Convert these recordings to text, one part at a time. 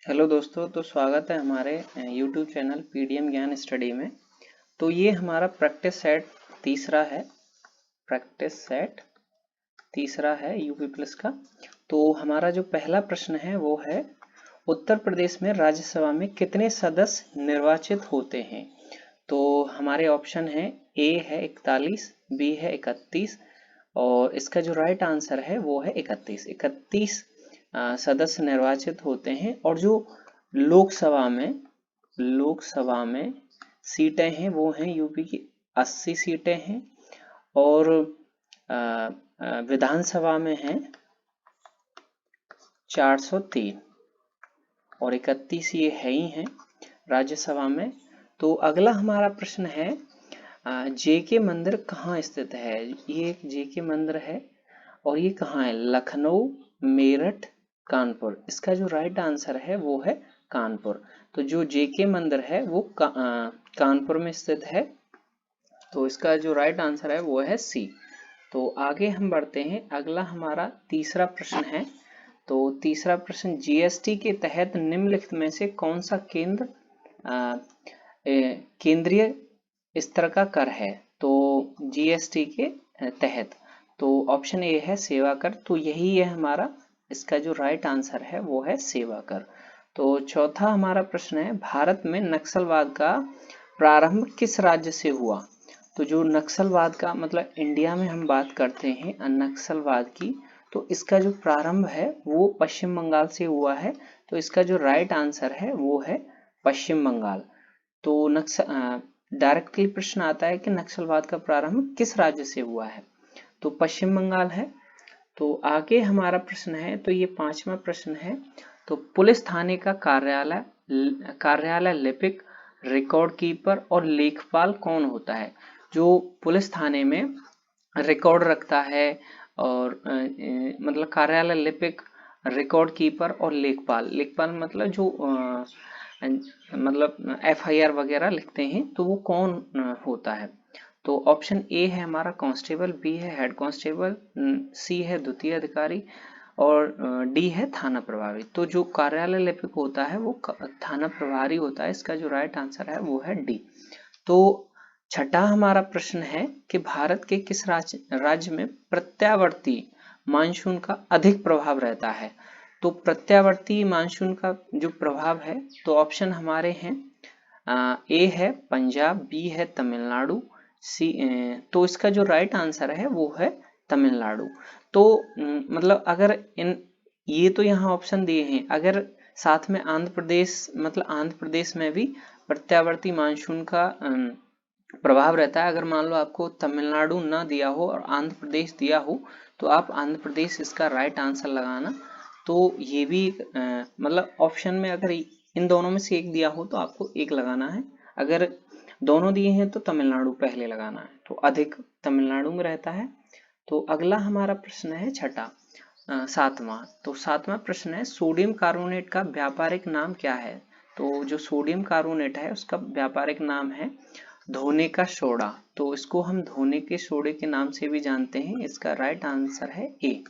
Hello दोस्तों, तो स्वागत है हमारे YouTube चैनल पीडीएम ज्ञान स्टडी में। तो ये हमारा प्रैक्टिस सेट तीसरा है यूपी प्लस का। तो हमारा जो पहला प्रश्न है वो है, उत्तर प्रदेश में राज्यसभा में कितने सदस्य निर्वाचित होते हैं। तो हमारे ऑप्शन है, ए है 41, बी है 31 और इसका जो राइट आंसर है वो है 31 सदस्य निर्वाचित होते हैं। और जो लोकसभा में सीटें हैं वो हैं यूपी की 80 सीटें हैं और विधानसभा में हैं 403 और 31 ये है ही हैं राज्यसभा में। तो अगला हमारा प्रश्न है, जेके मंदिर कहाँ स्थित है। ये एक जेके मंदिर है और ये कहाँ है, लखनऊ, मेरठ, कानपुर। इसका जो राइट आंसर है वो है कानपुर। तो जो जेके मंदिर है वो कानपुर में स्थित है। तो इसका जो राइट आंसर है वो है सी। तो आगे हम बढ़ते हैं, अगला हमारा तीसरा प्रश्न है। तो तीसरा प्रश्न, जीएसटी के तहत निम्नलिखित में से कौन सा केंद्रीय स्तर का कर है। तो जीएसटी के तहत, तो ऑप्शन ए है सेवा कर। तो यही है हमारा, इसका जो राइट आंसर है वो है सेवा कर। तो चौथा हमारा प्रश्न है, भारत में नक्सलवाद का प्रारंभ किस राज्य से हुआ। तो जो नक्सलवाद का मतलब इंडिया में हम बात करते हैं नक्सलवाद की, तो इसका जो प्रारंभ है वो पश्चिम बंगाल से हुआ है। तो इसका जो राइट आंसर है वो है पश्चिम बंगाल। तो डायरेक्टली प्रश्न आता है कि नक्सलवाद का प्रारंभ किस राज्य से हुआ है, तो पश्चिम बंगाल है। तो आगे हमारा प्रश्न है, तो ये पांचवा प्रश्न है। तो पुलिस थाने का कार्यालय लिपिक, रिकॉर्ड कीपर और लेखपाल कौन होता है। जो पुलिस थाने में रिकॉर्ड रखता है और मतलब कार्यालय लिपिक, रिकॉर्ड कीपर और लेखपाल मतलब जो मतलब एफआईआर वगैरह लिखते हैं, तो वो कौन होता है। तो ऑप्शन ए है हमारा कांस्टेबल, बी है हेड कांस्टेबल, सी है द्वितीय अधिकारी और डी है थाना प्रभारी। तो जो कार्यालय लिपिक होता है वो थाना प्रभारी होता है। इसका जो राइट आंसर है वो है डी। तो छठा हमारा प्रश्न है कि भारत के किस राज्य में प्रत्यावर्ती मानसून का अधिक प्रभाव रहता है। तो प्रत्यावर्ती मानसून का जो प्रभाव है, तो ऑप्शन हमारे हैं, ए है पंजाब, बी है तमिलनाडु, सी तो इसका जो राइट आंसर है वो है तमिलनाडु। तो मतलब अगर ये तो यहाँ ऑप्शन दिए हैं, अगर साथ में आंध्र प्रदेश मतलब आंध्र प्रदेश में भी प्रत्यावर्ती मानसून का प्रभाव रहता है। अगर मान लो आपको तमिलनाडु ना दिया हो और आंध्र प्रदेश दिया हो, तो आप आंध्र प्रदेश इसका राइट आंसर लगाना। तो ये भी मतलब ऑप्शन में अगर इन दोनों में से एक दिया हो तो आपको एक लगाना है, अगर दोनों दिए हैं तो तमिलनाडु पहले लगाना है। तो अधिक तमिलनाडु में रहता है। तो अगला हमारा प्रश्न है छठा, सातवां। तो सातवां प्रश्न है, सोडियम कार्बोनेट का व्यापारिक नाम क्या है। तो जो सोडियम कार्बोनेट है उसका व्यापारिक नाम है धोने का सोडा। तो इसको हम धोने के सोडे के नाम से भी जानते हैं। इसका राइट आंसर है ए।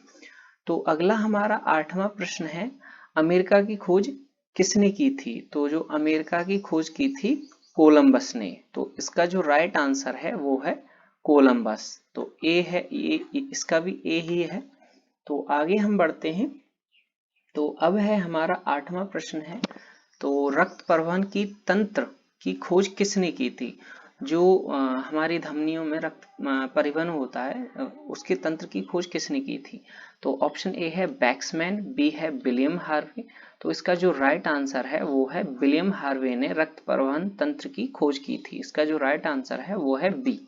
तो अगला हमारा आठवां प्रश्न है, अमेरिका की खोज किसने की थी। तो जो अमेरिका की खोज की थी कोलंबस ने। तो इसका जो राइट आंसर है वो है कोलंबस। तो ए है, ये इसका भी ए ही है। तो आगे हम बढ़ते हैं। तो अब है हमारा आठवां प्रश्न है, तो रक्त परिवहन की तंत्र की खोज किसने की थी। जो हमारी धमनियों में रक्त परिवहन होता है, उसके तंत्र की खोज किसने की थी। तो ऑप्शन ए है बैक्समैन, बी है विलियम हार्वे। तो इसका जो राइट आंसर है वो है विलियम हार्वे ने रक्त परिवहन तंत्र की खोज की थी। इसका जो राइट आंसर है वो है बी।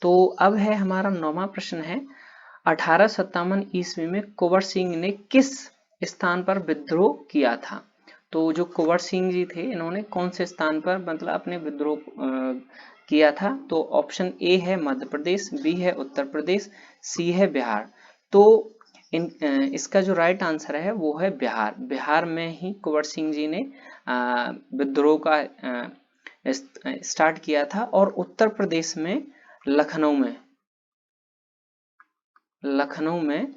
तो अब है हमारा नौवां प्रश्न है, 1857 ईस्वी में कुंवर सिंह ने किस स्थान पर विद्रोह किया था। तो जो कुंवर सिंह जी थे, इन्होंने कौन से स्थान पर मतलब अपने विद्रोह किया था। तो ऑप्शन ए है मध्य प्रदेश, बी है उत्तर प्रदेश, सी है बिहार। तो इसका जो राइट आंसर है वो है बिहार। बिहार में ही कुंवर सिंह जी ने विद्रोह का स्टार्ट किया था। और उत्तर प्रदेश में लखनऊ में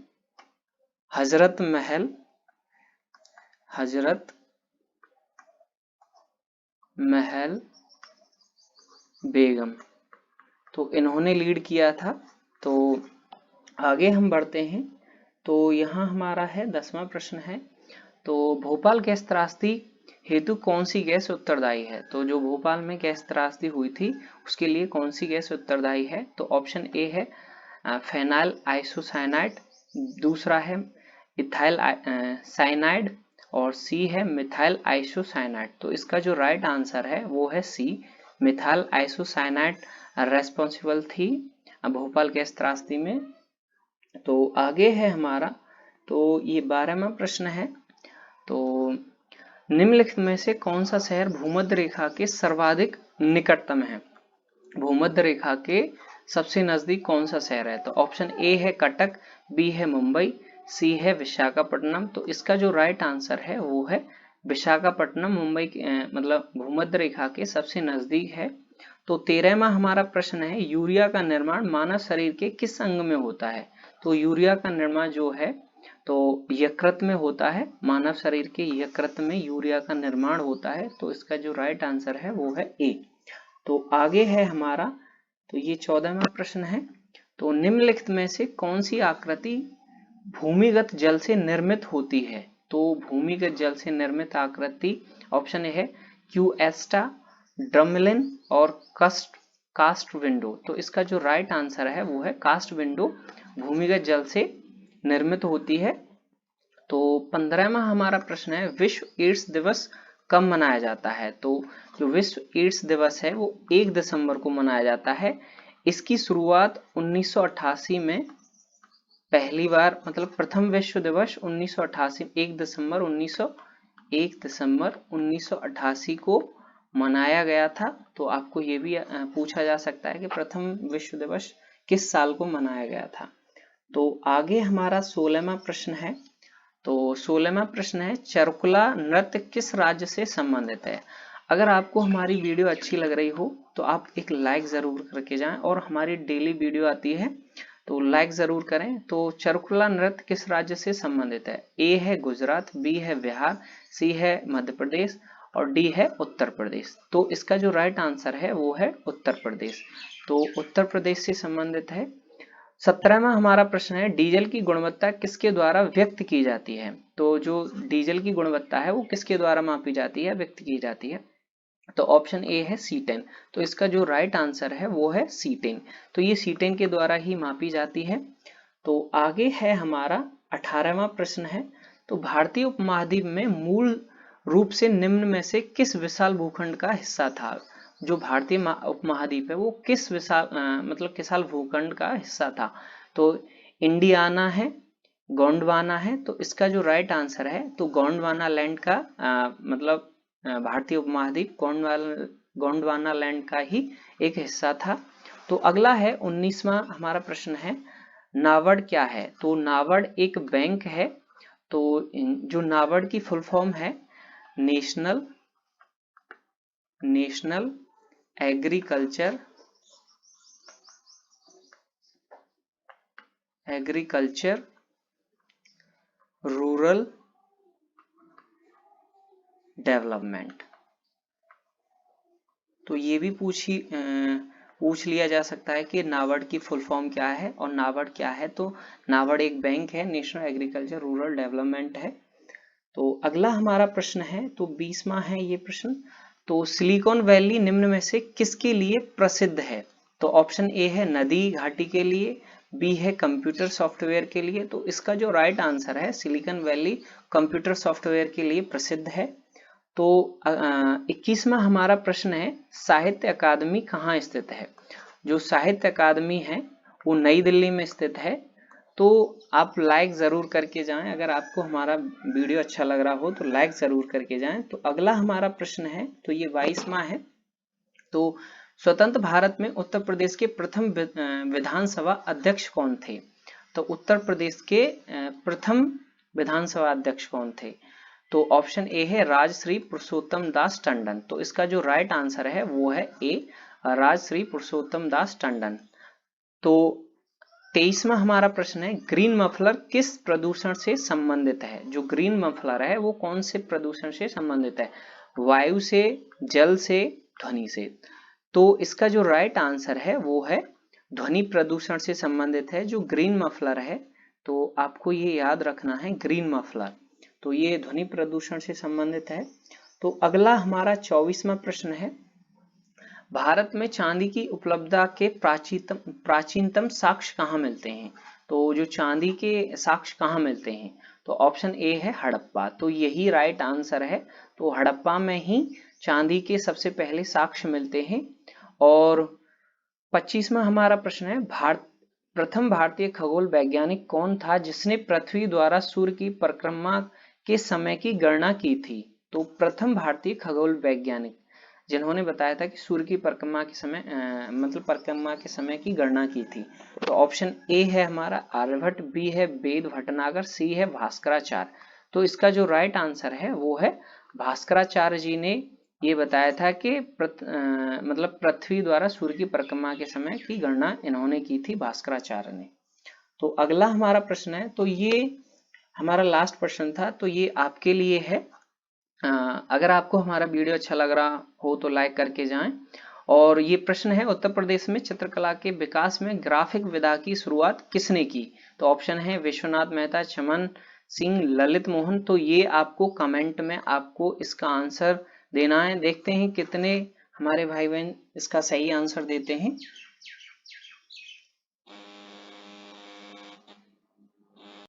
हजरत महल बेगम, तो इन्होंने लीड किया था। तो आगे हम बढ़ते हैं। तो यहाँ हमारा है 10वां प्रश्न है, तो भोपाल गैस त्रासदी हेतु कौन सी गैस उत्तरदायी है? तो जो भोपाल में गैस त्रासदी हुई थी उसके लिए कौन सी गैस उत्तरदायी है? तो ऑप्शन ए है फेनाइल आइसोसाइनाइड, दूसरा है इथाइल साइनाइड और सी है मिथाइल आइसोसाइनाइड। तो इसका जो राइट आंसर है वो है सी, मिथाइल आइसोसाइनाइड रेस्पॉन्सिबल थी भोपाल गैस त्रासदी में। तो आगे है हमारा, तो ये 12वां प्रश्न है, तो निम्नलिखित में से कौन सा शहर भूमध्य रेखा के सर्वाधिक निकटतम है? भूमध्य रेखा के सबसे नजदीक कौन सा शहर है? तो ऑप्शन ए है कटक, बी है मुंबई, सी है विशाखापट्टनम। तो इसका जो राइट आंसर है वो है विशाखापट्टनम, मुंबई मतलब भूमध्य रेखा के सबसे नजदीक है। तो 13वां हमारा प्रश्न है, यूरिया का निर्माण मानव शरीर के किस अंग में होता है? तो यूरिया का निर्माण जो है तो यकृत में होता है, मानव शरीर के यकृत में यूरिया का निर्माण होता है। तो इसका जो राइट आंसर है वो है ए। तो आगे है हमारा, तो ये 14वां प्रश्न है, तो निम्नलिखित में से कौन सी आकृति भूमिगत जल से निर्मित होती है? तो भूमिगत जल से निर्मित आकृति ऑप्शन ए है क्यूएस्टा, ड्रमलिन और कास्ट विंडो। तो इसका जो राइट आंसर है वो है कास्ट विंडो भूमिगत जल से निर्मित होती है। तो 15वां हमारा प्रश्न है, विश्व एड्स दिवस कब मनाया जाता है? तो जो विश्व एड्स दिवस है वो 1 दिसंबर को मनाया जाता है। इसकी शुरुआत 1988 में पहली बार, मतलब प्रथम विश्व दिवस 1988 1 दिसंबर 1988 को मनाया गया था। तो आपको ये भी पूछा जा सकता है कि प्रथम विश्व दिवस किस साल को मनाया गया था। तो आगे हमारा 16वां प्रश्न है, तो 16वां प्रश्न है, चरकुला नृत्य किस राज्य से संबंधित है? अगर आपको हमारी वीडियो अच्छी लग रही हो तो आप एक लाइक जरूर करके जाएं, और हमारी डेली वीडियो आती है तो लाइक जरूर करें। तो चरकुला नृत्य किस राज्य से संबंधित है? ए है गुजरात, बी है बिहार, सी है मध्य प्रदेश और डी है उत्तर प्रदेश। तो इसका जो राइट आंसर है वो है उत्तर प्रदेश। तो उत्तर प्रदेश से संबंधित है। 17वां हमारा प्रश्न है, डीजल की गुणवत्ता किसके द्वारा व्यक्त की जाती है? तो जो डीजल की गुणवत्ता है वो किसके द्वारा मापी जाती है, व्यक्त की जाती है? तो ऑप्शन ए है C10। तो इसका जो राइट आंसर है वो है C10। तो ये C10 के द्वारा ही मापी जाती है। तो आगे है हमारा 18वां प्रश्न है, तो भारतीय उपमहाद्वीप में मूल रूप से निम्न में से किस विशाल भूखंड का हिस्सा था? जो भारतीय उपमहाद्वीप है वो किस विशाल मतलब विशाल भूखंड का हिस्सा था? तो इंडियाना है, गोंडवाना है। तो इसका जो राइट आंसर है, तो गोंडवाना लैंड का मतलब भारतीय उपमहाद्वीप गोंडवाना लैंड का ही एक हिस्सा था। तो अगला है 19वां हमारा प्रश्न है, नाबार्ड क्या है? तो नाबार्ड एक बैंक है। तो जो नाबार्ड की फुल फॉर्म है नेशनल एग्रीकल्चर रूरल डेवलपमेंट। तो ये भी पूछ लिया जा सकता है कि नाबार्ड की फुल फॉर्म क्या है और नाबार्ड क्या है। तो नाबार्ड एक बैंक है, नेशनल एग्रीकल्चर रूरल डेवलपमेंट है। तो अगला हमारा प्रश्न है, तो 20वां है ये प्रश्न, तो सिलिकॉन वैली निम्न में से किसके लिए प्रसिद्ध है? तो ऑप्शन ए है नदी घाटी के लिए, बी है कंप्यूटर सॉफ्टवेयर के लिए। तो इसका जो राइट आंसर है, सिलिकॉन वैली कंप्यूटर सॉफ्टवेयर के लिए प्रसिद्ध है। तो 21वां हमारा प्रश्न है, साहित्य अकादमी कहाँ स्थित है? जो साहित्य अकादमी है वो नई दिल्ली में स्थित है। तो आप लाइक जरूर करके जाएं, अगर आपको हमारा वीडियो अच्छा लग रहा हो तो लाइक जरूर करके जाएं। तो अगला हमारा प्रश्न है, तो ये 22वां है, तो स्वतंत्र भारत में उत्तर प्रदेश के प्रथम विधानसभा अध्यक्ष कौन थे? तो उत्तर प्रदेश के प्रथम विधानसभा अध्यक्ष कौन थे? तो ऑप्शन ए है राजश्री पुरुषोत्तम दास टंडन। तो इसका जो राइट आंसर है वो है ए, राजश्री पुरुषोत्तम दास टंडन। तो 23वां हमारा प्रश्न है, ग्रीन मफलर किस प्रदूषण से संबंधित है? जो ग्रीन मफलर है वो कौन से प्रदूषण से संबंधित है? वायु से, जल से, ध्वनि से। तो इसका जो राइट आंसर है वो है ध्वनि प्रदूषण से संबंधित है, जो ग्रीन मफलर है। तो आपको ये याद रखना है, ग्रीन मफलर, तो ये ध्वनि प्रदूषण से संबंधित है। तो अगला हमारा 24वां प्रश्न है, भारत में चांदी की उपलब्धता के प्राचीनतम साक्ष्य कहाँ मिलते हैं? तो जो चांदी के साक्ष्य कहाँ मिलते हैं? तो ऑप्शन ए है हड़प्पा, तो यही राइट आंसर है। तो हड़प्पा में ही चांदी के सबसे पहले साक्ष्य मिलते हैं। और 25वां हमारा प्रश्न है, प्रथम भारतीय खगोल वैज्ञानिक कौन था जिसने पृथ्वी द्वारा सूर्य की परिक्रमा के समय की गणना की थी? तो प्रथम भारतीय खगोल वैज्ञानिक जिन्होंने बताया था कि सूर्य की परिक्रमा के समय मतलब परिक्रमा के समय की गणना की थी। तो ऑप्शन ए है हमारा आर्यभट्ट, बी है वेद भटनागर, सी है भास्कराचार्य। तो इसका जो राइट आंसर है वो है भास्कराचार्य जी ने ये बताया था कि मतलब पृथ्वी द्वारा सूर्य की परिक्रमा के समय की गणना इन्होंने की थी, भास्कराचार्य ने। तो अगला हमारा प्रश्न है, तो ये हमारा लास्ट प्रश्न था, तो ये आपके लिए है। अगर आपको हमारा वीडियो अच्छा लग रहा हो तो लाइक करके जाएं। और ये प्रश्न है, उत्तर प्रदेश में चित्रकला के विकास में ग्राफिक विधा की शुरुआत किसने की? तो ऑप्शन है विश्वनाथ मेहता, चमन सिंह, ललित मोहन। तो ये आपको कमेंट में आपको इसका आंसर देना है। देखते हैं कितने हमारे भाई बहन इसका सही आंसर देते हैं।